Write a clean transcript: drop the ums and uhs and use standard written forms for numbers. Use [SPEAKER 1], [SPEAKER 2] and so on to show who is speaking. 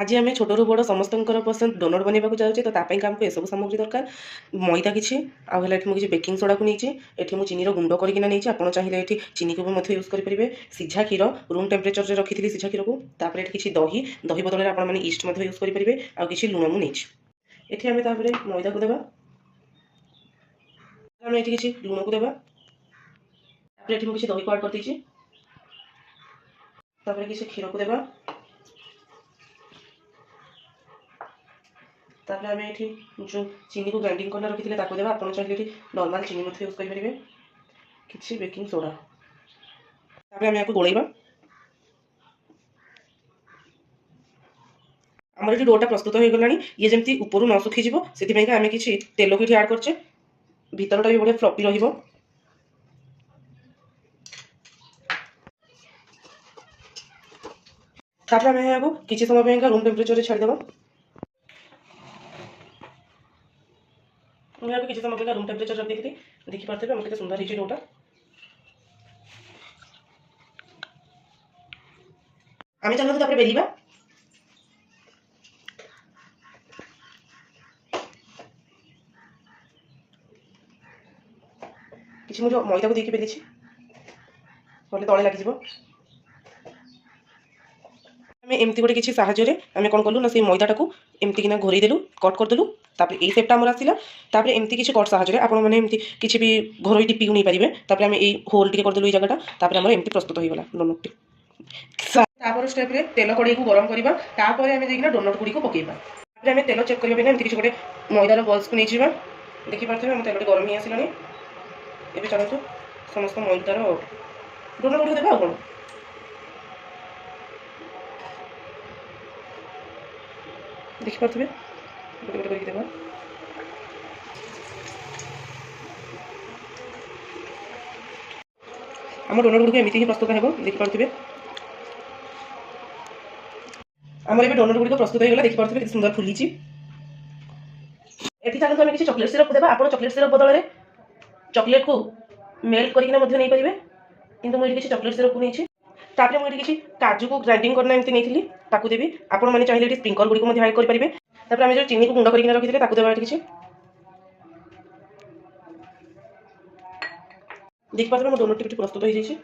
[SPEAKER 1] आज आम छोटू बड़ समस्त पसंद डोनट बनवाक जाऊँचे तो आमको एसबू सामग्री दरकार मैदा किसी आगे मुझे बेकिंग सोडा को नहीं ये मुझे चीनी गुंड करना नहीं आप चाहिए ये चीनी को भी यूज करेंगे सीझा क्षीर रूम टेम्परेचर से रखी थी सीझा क्षीर को तापर किसी दही दही बदल में आपने ईस्ट यूज करेंगे आ कि लुण मुझे ये आम मैदा को देवा आम ये किसी लुण को देवा ये किसी दही को आड कर देती किसी क्षीर को देवा तापर आम ये जो चीनी को ग्राइंडिंग करना रखी थे देवा आप चाहिए नॉर्मल चीनी यूज करेंगे किसी बेकिंग सोडा तापर आम यहाँ गोलेबा आमर ये डोटा प्रस्तुत हो गला ये जमी ऊपर न सुखीज से आम किसी तेल को ये आड करचे भीतरटा भी बढ़िया फ्लपी रही आम यहाँ किसी समय रूम टेम्परेचर छाड़देवा मुझे किसी समय रूम टेम्परेचर रख देखी देखी पार्थे आम के सुंदर है डोटा आम चलते बेलिबा किसी मुझे मैदा को देखिए बेली तले लगिज आम एमती गोटे किसी साहाଯ୍य आम कौन कलु ना से मैदाटा को एमती किना घोरी देलु कट करदेलु तापर ये सेपटा आमर आसला तापर एमती किसी कट साहाଯ୍य आपण मैंने एमती किसी भी घरोई टिपी को नहीं पारे तापर आम ये होल टे करदेलु ये जगह तापर आमर एमती प्रस्तुत हो गला डोनट तापर स्टेप रे तेल कड़ाई को गरम करवा तापर आम जाइना डोनट गुड़ी को पकेबा तापर आम तेल चेक करबा एमती किसी गोटे मैदार बल्स को नहीं देखी पार्थे आम तेल गरम ही आसला ये चलतु समस्त मैदार डोनट गुड़ी देवा कौन देखी पार्थे गोटे गोटे करके देवा आम डोनट गुड़ी एमती ही प्रस्तुत हो देखी पार्थे आमर ये डोनट गुड़ी प्रस्तुत होगा देखी पार्थे सुंदर फुली ये चलते आम किसी चॉकलेट सिरप देवा आप चॉकलेट सिरप बदल में चॉकलेट को मेल्ट करके नहीं पारे किंतु मुझे किसी चॉकलेट सिरप को नहीं तापर मुझे किसी काजू को ग्राइंडिंग करना एमती नहीं ताकू देवी आपण मैंने चाहिए स्प्रिंकल गुड़ी को ऐड करेंगे तापर आम जो चीनी को गुंड करके रखी थे देवा किसी देख पार्थे डोनट टी प्रस्तुत हो जाए।